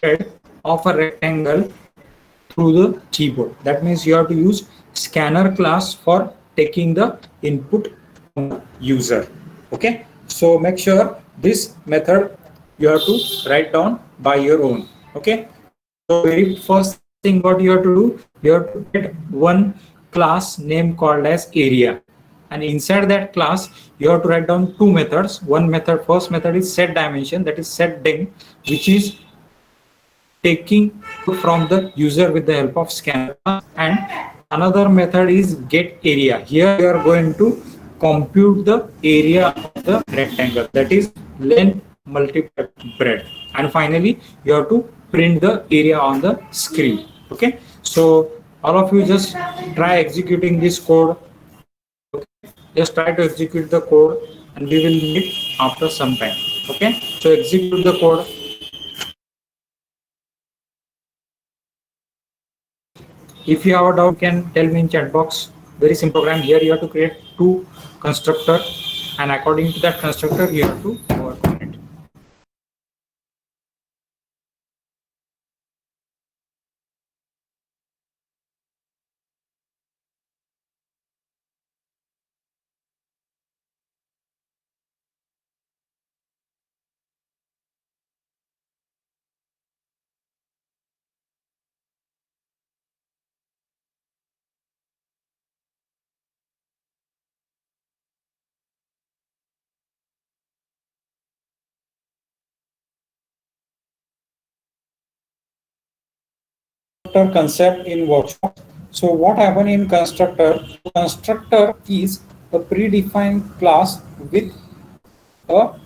spread of a rectangle through the keyboard. That means you have to use scanner class for taking the input from the user. Okay, so make sure this method you have to write down by your own. Okay, so very first thing what you have to do, you have to get one class name called as area, and inside that class you have to write down two methods. One method, first method is set dimension, that is set dim, which is taking from the user with the help of scanner class. And another method is get area. Here we are going to compute the area of the rectangle, that is length multiplied breadth, and finally you have to print the area on the screen. Okay, so all of you just try executing this code. Okay, just try to execute the code and we will meet after some time. Okay, so execute the code. If you have a doubt, you can tell me in chat box. Very simple program. Here you have to create two constructor, and according to that constructor you have to work on it. Concept in workshop. So what happen in constructor? Constructor is a predefined class with a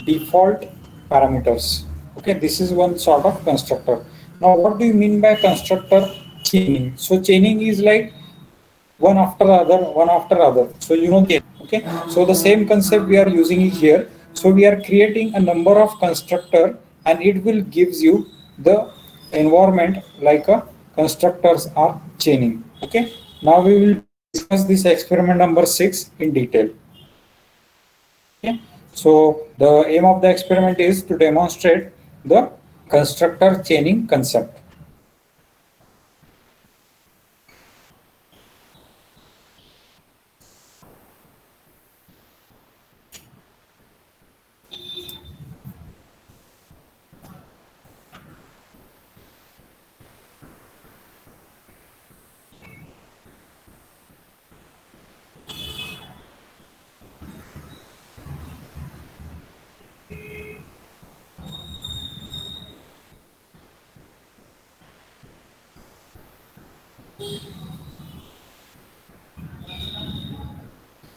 default parameters. Okay, this is one sort of constructor. Now what do you mean by constructor chaining? So chaining is like one after other, one after other. So you know, okay, so the same concept we are using it here. So we are creating a number of constructor and it will gives you the environment like a constructors are chaining. Okay, now we will discuss this experiment number 6 in detail. Okay, so the aim of the experiment is to demonstrate the constructor chaining concept.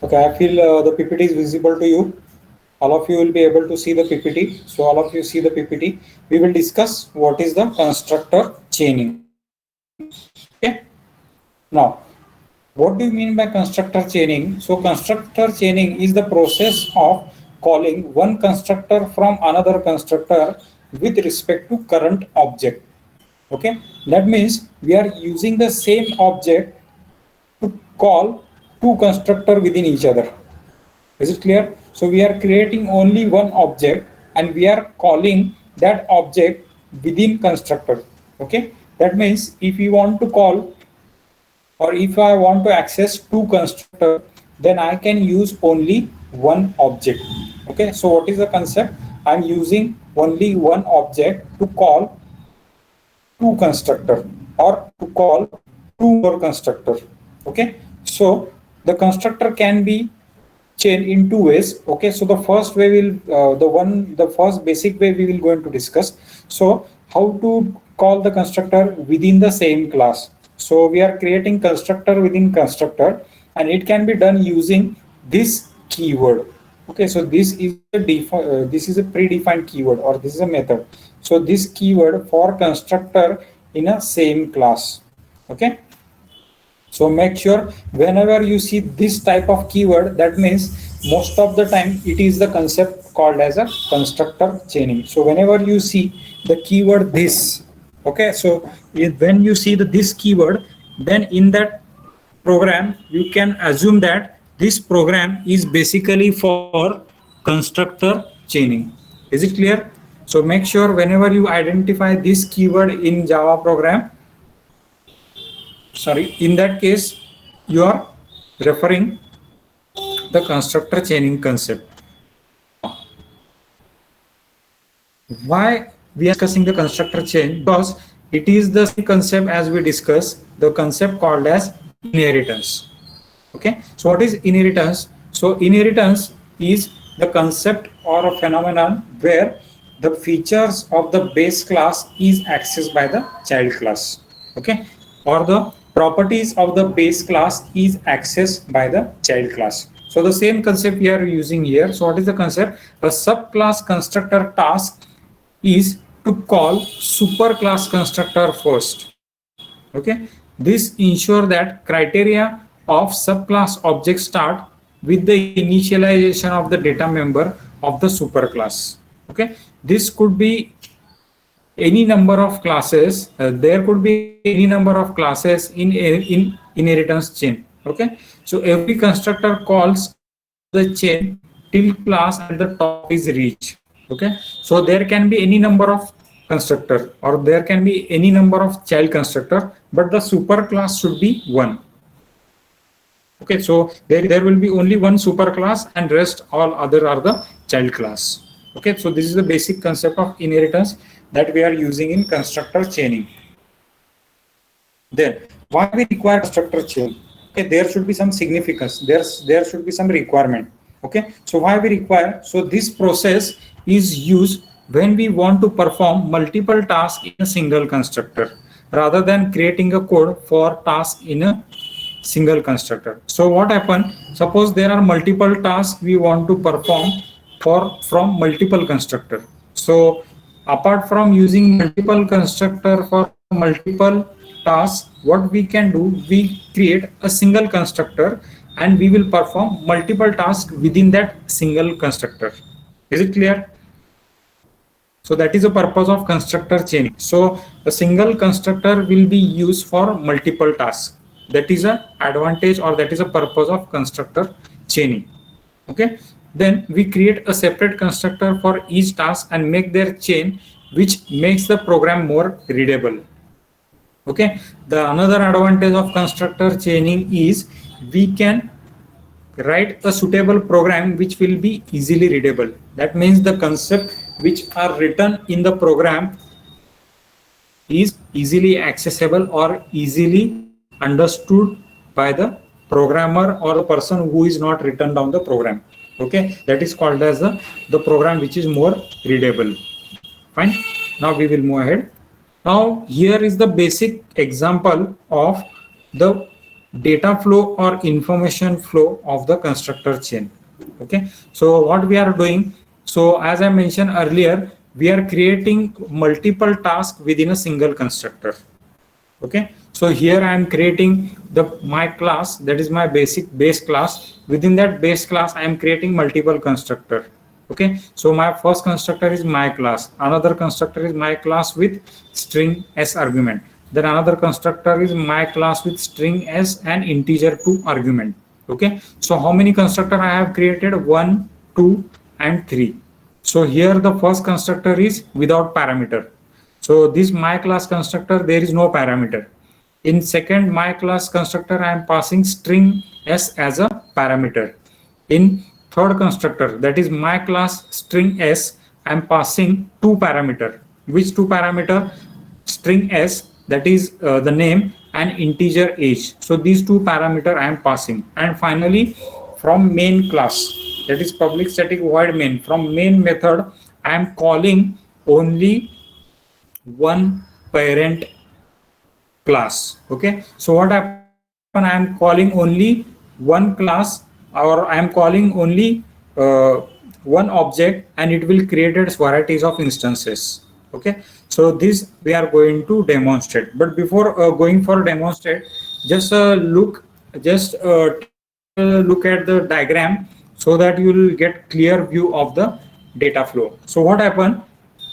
Okay, I feel the PPT is visible to you. All of you will be able to see the PPT. So all of you see the PPT. We will discuss what is the constructor chaining. Okay. Now, what do you mean by constructor chaining? So constructor chaining is the process of calling one constructor from another constructor with respect to current object. Okay. That means we are using the same object to call two constructor within each other. Is it clear? So we are creating only one object and we are calling that object within constructor. Okay, that means if you want to call or if I want to access two constructor, then I can use only one object. Okay, so what is the concept? I'm using only one object to call two constructor or to call two more constructor. Okay, so the constructor can be chain in two ways. Okay, so the first way will the first basic way we will going to discuss. So how to call the constructor within the same class. So we are creating constructor within constructor and it can be done using this keyword. Okay, so this is a predefined keyword or this is a method. So this keyword for constructor in a same class. Okay, so make sure whenever you see this type of keyword, that means most of the time it is the concept called as a constructor chaining. So whenever you see the keyword this, okay, so when you see this keyword, then in that program you can assume that this program is basically for constructor chaining. Is it clear? So make sure whenever you identify this keyword in Java program, in that case, you are referring the constructor chaining concept. Why we are discussing the constructor chain? Because it is the same concept as we discussed, the concept called as inheritance. Okay, so what is inheritance? So inheritance is the concept or a phenomenon where the features of the base class is accessed by the child class. Okay, or the properties of the base class is accessed by the child class. So the same concept we are using here. So what is the concept? A subclass constructor task is to call superclass constructor first. Okay, this ensure that criteria of subclass objects start with the initialization of the data member of the superclass. Okay, this could be any number of classes. There could be any number of classes in inheritance chain. Okay, so every constructor calls the chain till class at the top is reached. Okay, so there can be any number of constructor or there can be any number of child constructor, but the superclass should be one. Okay, so there will be only one superclass and rest all other are the child class. Okay, so this is the basic concept of inheritance that we are using in constructor chaining. Then why we require constructor chain? Okay, there should be some significance. There should be some requirement. Okay, so why we require? So this process is used when we want to perform multiple tasks in a single constructor rather than creating a code for tasks in a single constructor. So what happen? Suppose there are multiple tasks we want to perform from multiple constructor. So apart from using multiple constructor for multiple tasks, what we can do, we create a single constructor and we will perform multiple tasks within that single constructor. Is it clear? So that is the purpose of constructor chaining. So a single constructor will be used for multiple tasks. That is a advantage or that is a purpose of constructor chaining. Okay, then we create a separate constructor for each task and make their chain, which makes the program more readable. Okay, the another advantage of constructor chaining is we can write a suitable program which will be easily readable. That means the concept which are written in the program is easily accessible or easily understood by the programmer or the person who is not written down the program. Okay, that is called as the program which is more readable. Fine, now we will move ahead. Now here is the basic example of the data flow or information flow of the constructor chain. Okay, so what we are doing, so as I mentioned earlier, we are creating multiple tasks within a single constructor. Okay, so here I am creating my class, that is my base class. Within that base class I am creating multiple constructor. Okay, so my first constructor is my class, another constructor is my class with string s argument, then another constructor is my class with string s and integer 2 argument. Okay, so how many constructor I have created? 1, 2 and 3. So here the first constructor is without parameter. So this my class constructor, there is no parameter. In second my class constructor I am passing string s as a parameter. In third constructor, that is my class string s, I am passing 2 parameter. Which 2 parameter? String s, that is the name, and integer age. So these 2 parameter I am passing. And finally from main class, that is public static void main, from main method I am calling only one parent class. Okay, so what happen? I am calling only one class, or I am calling only one object, and it will create varieties of instances. Okay, so this we are going to demonstrate. But before going for demonstrate, just look at the diagram so that you will get clear view of the data flow. So what happened?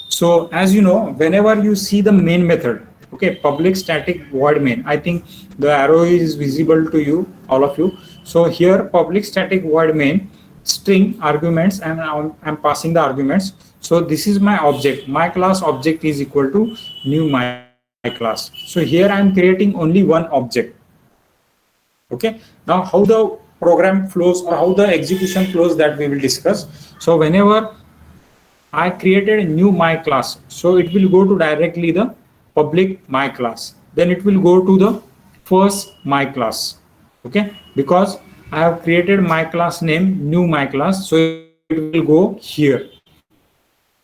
So as you know, whenever you see the main method, okay, public static void main, I think the arrow is visible to you, all of you. So here public static void main, string arguments, and I'm passing the arguments. So this is my object. My class object is equal to new my class. So here I'm creating only one object. Okay. Now how the program flows or how the execution flows, that we will discuss. So whenever I created a new my class, so it will go to directly the public my class. Then it will go to the first my class. Okay, because I have created my class name new my class, so it will go here.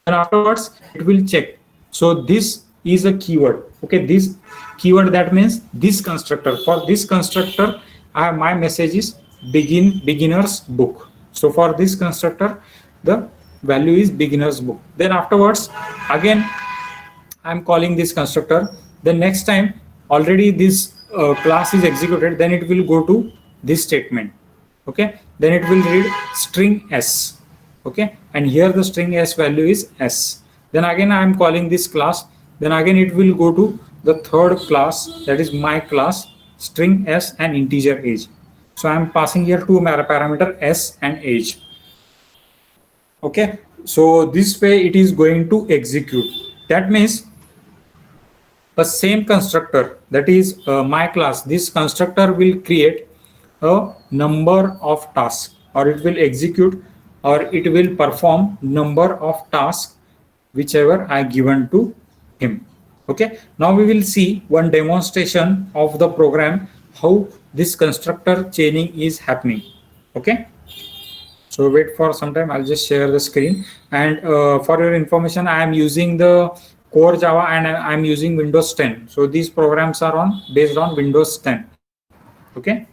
Then afterwards it will check. So this is a keyword. Okay, this keyword, that means this constructor. For this constructor, I have my message is beginner's book. So for this constructor, the value is beginner's book. Then afterwards, again I'm calling this constructor. The next time already this class is executed, then it will go to this statement. Okay, then it will read string s. Okay, and here the string s value is s. Then again I am calling this class. Then again it will go to the third class, that is my class, string s and integer age. So I am passing here two parameter s and age. Okay, so this way it is going to execute. That means a same constructor, that is my class, this constructor will create a number of tasks, or it will execute, or it will perform number of tasks whichever I given to him. Okay, now we will see one demonstration of the program, how this constructor chaining is happening. Okay, so wait for some time, I'll just share the screen. And for your information, I am using the core Java and I'm using Windows 10. So these programs are based on Windows 10. Okay.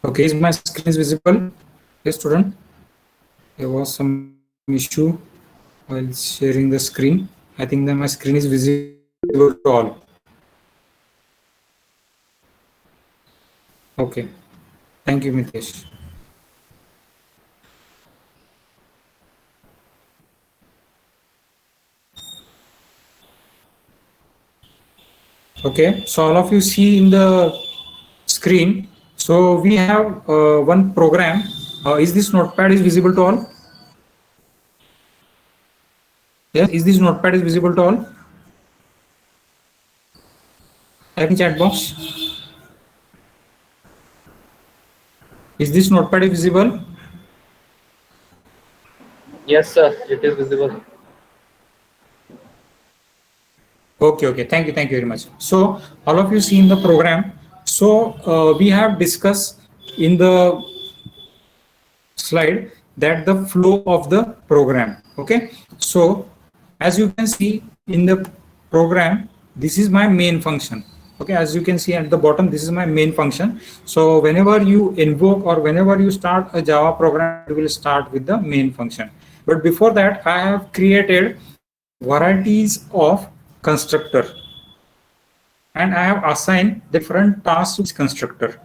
Okay, is my screen is visible? Yes, student. There was some issue while sharing the screen. I think that my screen is visible to all. Okay. Thank you, Mitesh. Okay, so all of you see in the screen. So we have one program. Is this notepad is visible to all? Yes, is this notepad is visible to all? Type in chat box. Is this notepad is visible? Yes, sir, it is visible. Okay, thank you very much. So all of you see in the program. So we have discussed in the slide that the flow of the program. Okay, so as you can see in the program, this is my main function. Okay, as you can see at the bottom, this is my main function. So whenever you invoke or whenever you start a Java program, it will start with the main function. But before that, I have created varieties of constructor, and I have assigned different tasks to this constructor.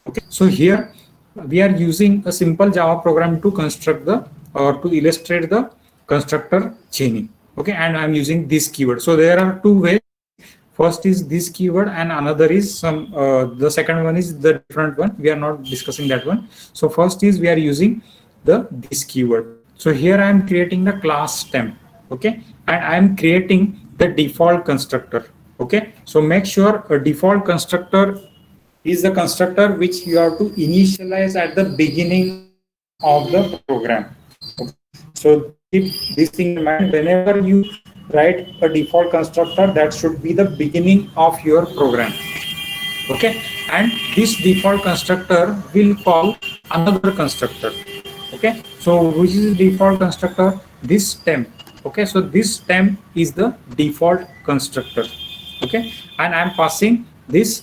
Okay, so here we are using a simple Java program to construct the or to illustrate the constructor chaining. Okay, and I'm using this keyword. So there are two ways. First is this keyword, and another is some. The second one is the different one. We are not discussing that one. So first is we are using this keyword. So here I am creating the class temp. Okay, and I am creating the default constructor. Okay, so make sure a default constructor is the constructor which you have to initialize at the beginning of the program. Okay. So keep this thing in mind whenever you write a default constructor, that should be the beginning of your program. Okay, and this default constructor will call another constructor. Okay, so which is the default constructor? This temp. Okay, so this temp is the default constructor. Okay, and I'm passing this,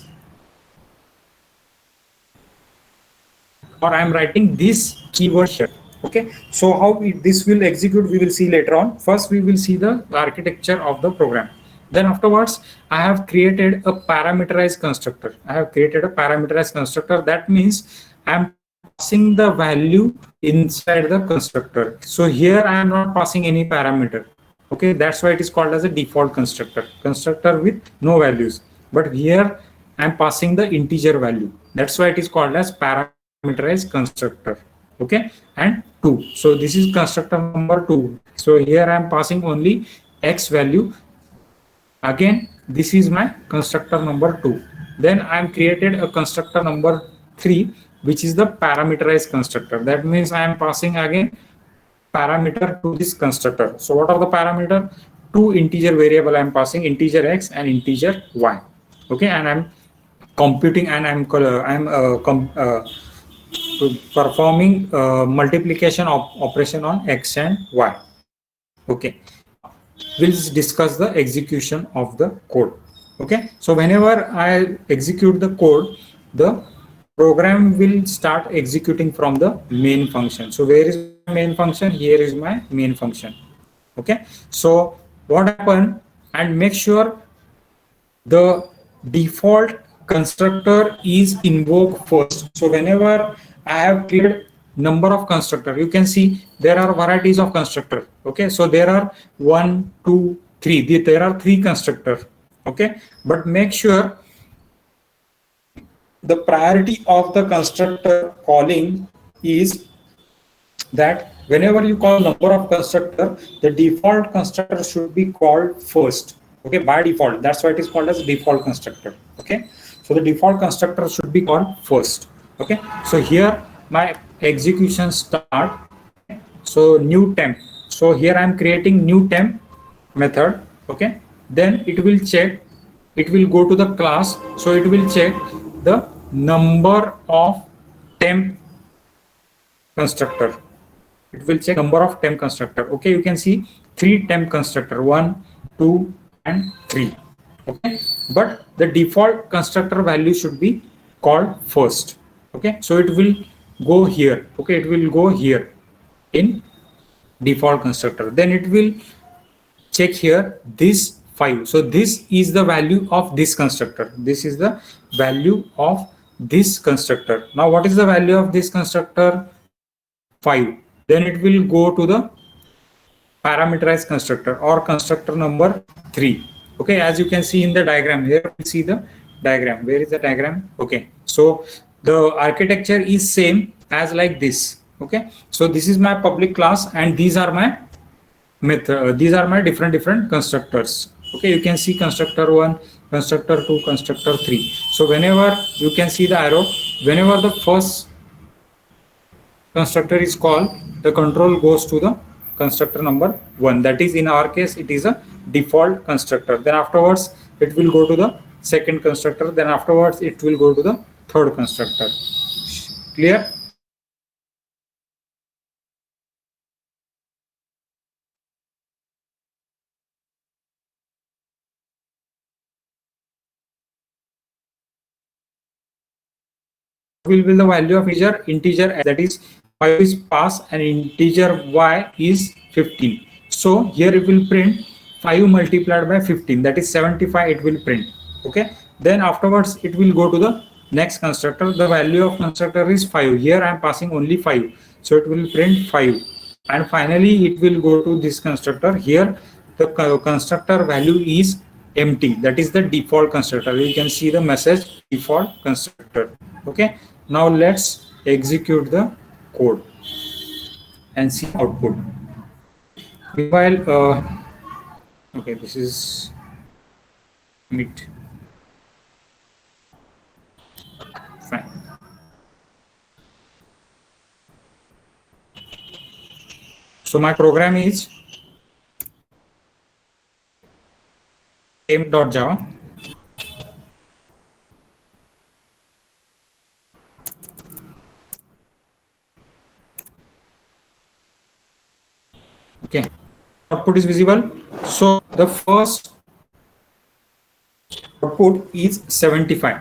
or I'm writing this keyword here. Okay, so how this will execute, we will see later on. First, we will see the architecture of the program. Then afterwards, I have created a parameterized constructor. I have created a parameterized constructor. That means I'm passing the value inside the constructor. So here I am not passing any parameter. Okay, that's why it is called as a default constructor with no values. But here I'm passing the integer value. That's why it is called as parameterized constructor. Okay, and 2. So this is constructor number 2. So here I am passing only x value. Again, this is my constructor number 2. Then I am created a constructor number 3, which is the parameterized constructor. That means I am passing again parameter to this constructor. So what are the parameter? 2 integer variable I am passing, integer x and integer y. Okay, and I'm computing, and I'm performing multiplication operation on x and y. Okay, we'll discuss the execution of the code. Okay, so whenever I execute the code, the program will start executing from the main function. So where is my main function? Here is my main function. Okay, so what happened, and make sure the default constructor is invoked first. So whenever I have created number of constructor, you can see there are varieties of constructor. Okay, so there are 1, 2, 3. There are 3 constructors. Okay, but make sure the priority of the constructor calling is that whenever you call number of constructor, the default constructor should be called first. Okay, by default. That's why it is called as default constructor. Okay, so the default constructor should be called first. Okay, so here my execution start. So new temp. So here I am creating new temp method. Okay, then it will check, it will go to the class. So it will check the number of temp constructor. It will check number of temp constructor. Okay, you can see 3 temp constructor, 1, 2, and 3. Okay, but the default constructor value should be called first. Okay, so it will go here. Okay, it will go here in default constructor. Then it will check here this 5. So this is the value of this constructor. This is the value of this constructor. Now what is the value of this constructor? 5. Then it will go to the parameterized constructor or constructor number 3. Okay, as you can see in the diagram here, we see the diagram. Where is the diagram? Okay, so the architecture is same as like this. Okay, so this is my public class, and these are my method. These are my different constructors. Okay, you can see constructor 1, constructor 2, constructor 3. So whenever you can see the arrow, whenever the first constructor is called, the control goes to the constructor number 1. That is, in our case, it is a default constructor. Then afterwards, it will go to the second constructor. Then afterwards, it will go to the third constructor. Clear? will be the value of integer x, that is 5 is pass and integer y is 15. So here it will print 5 multiplied by 15, that is 75, it will print. Okay, then afterwards it will go to the next constructor. The value of constructor is 5. Here I am passing only 5, so it will print 5, and finally it will go to this constructor. Here the constructor value is empty, that is the default constructor. You can see the message default constructor. Okay, now let's execute the code and see output. Meanwhile, okay, this is meet. Fine. So my program is m.java. Okay, output is visible. So the first output is 75.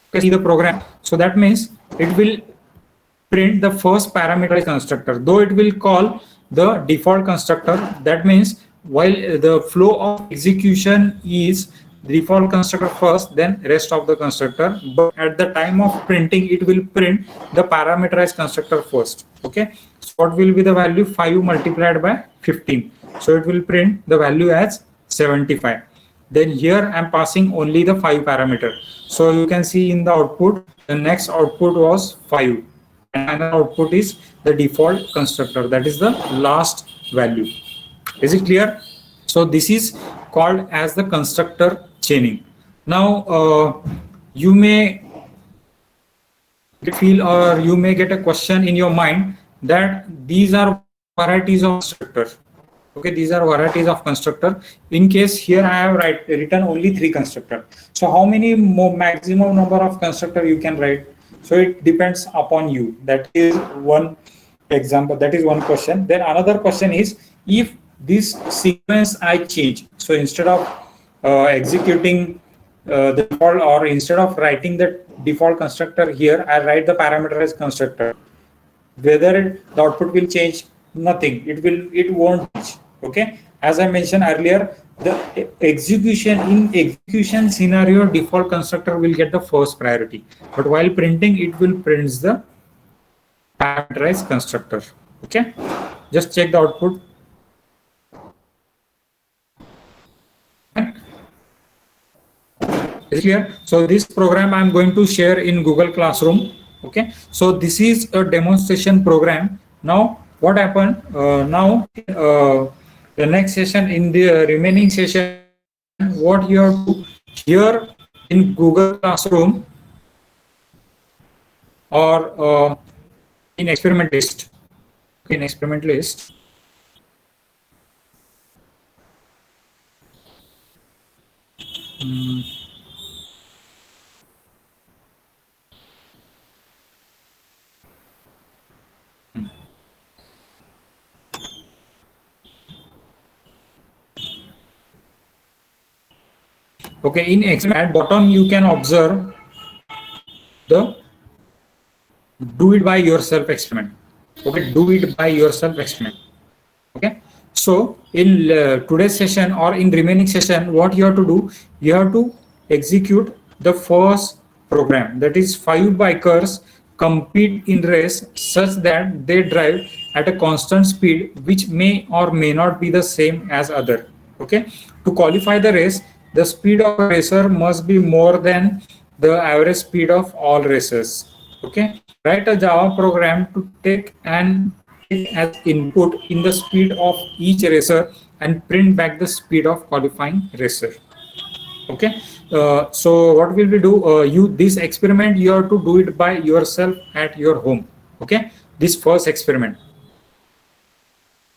Okay, see the program. So that means it will print the first parameterized constructor, though it will call the default constructor. That means while the flow of execution is default constructor first, then rest of the constructor, but at the time of printing it will print the parameterized constructor first. Okay, so what will be the value? 5 multiplied by 15, so it will print the value as 75. Then here I am passing only the 5 parameter, so you can see in the output the next output was 5, and final output is the default constructor, that is the last value. Is it clear? So this is called as the constructor chaining. Now you may feel, or you may get a question in your mind that these are varieties of constructor. Okay, these are varieties of constructor. In case here I have written only 3 constructor, so how many maximum number of constructor you can write? So it depends upon you. That is one example, that is one question. Then another question is, if this sequence I change, so instead of executing the default, or instead of writing the default constructor here, I write the parameterized constructor, whether the output will change? Nothing, it won't change. Okay, as I mentioned earlier, the execution scenario, default constructor will get the first priority, but while printing it will print the parameterized constructor. Okay, just check the output. Is it clear? So this program I am going to share in Google Classroom. Okay, so this is a demonstration program. Now what happened? Now the next session, in the remaining session, what you have to here in Google Classroom or in experiment list. In experiment list, okay, in experiment at bottom you can observe the do it by yourself experiment. Okay, do it by yourself experiment. Okay, so in today's session or in remaining session, what you have to do, you have to execute the first program, that is 5 bikers compete in race such that they drive at a constant speed which may or may not be the same as other. Okay, to qualify the race, the speed of a racer must be more than the average speed of all racers. Okay, write a Java program to take as input in the speed of each racer and print back the speed of qualifying racer. Okay, so what will we do? This experiment you have to do it by yourself at your home. Okay, this first experiment,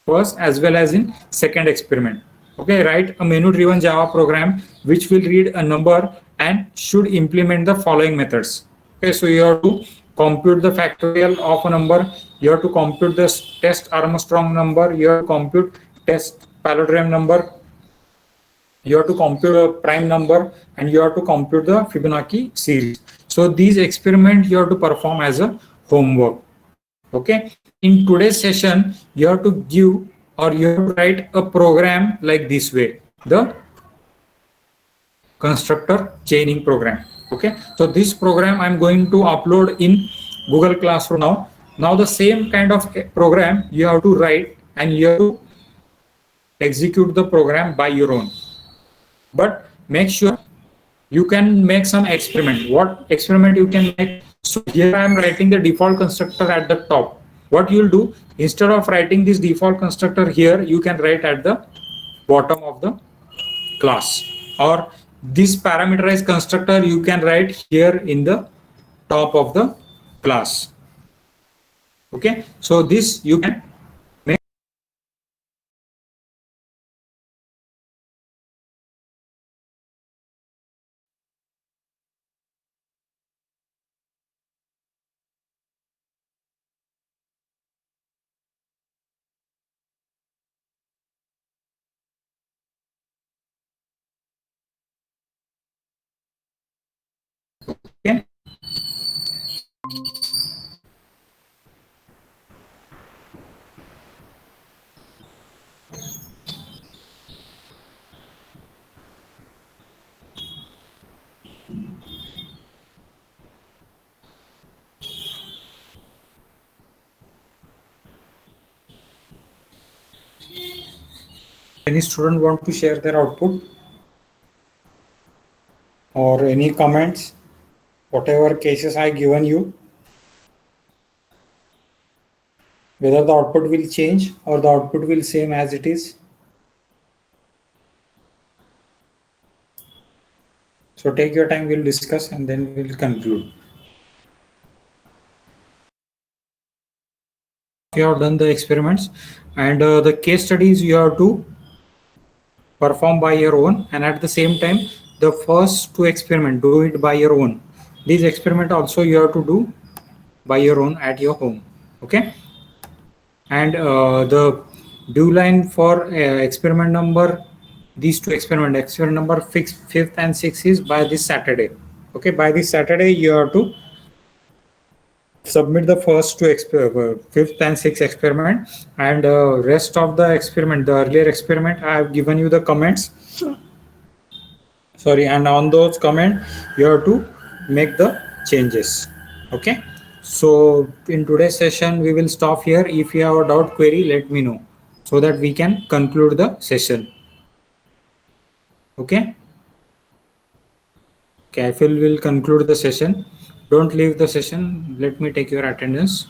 first as well as in second experiment. Okay, write a menu driven Java program which will read a number and should implement the following methods. Okay, so you have to compute the factorial of a number, you have to compute the test Armstrong number, you have to compute test palindrome number, you have to compute a prime number, and you have to compute the Fibonacci series. So these experiments you have to perform as a homework. Okay. In today's session, you have to give or you have to write a program like this way, the constructor chaining program. Okay. So this program I'm going to upload in Google Classroom now. Now the same kind of program you have to write and you have to execute the program by your own. But make sure you can make some experiment. What experiment you can make? So here I am writing the default constructor at the top. What you will do, instead of writing this default constructor here, you can write at the bottom of the class, or this parameterized constructor you can write here in the top of the class. Okay, so this you can make. Okay. Any student want to share their output or any comments, whatever cases I given you, whether the output will change or the output will same as it is. So take your time, we'll discuss and then we'll conclude. You have done the experiments and the case studies you have to perform by your own, and at the same time the first two experiment do it by your own. These experiment also you have to do by your own at your home. Okay, and the due line for experiment number, these two experiment number 5th and 6th is by this Saturday. Okay, by this Saturday you have to submit the first two 5th and 6th experiment, and rest of the experiment, the earlier experiment I have given you the comments. Sorry, and on those comment you have to make the changes. Okay, so in today's session we will stop here. If you have a doubt query, let me know so that we can conclude the session. Okay, I will conclude the session. Don't leave the session. Let me take your attendance.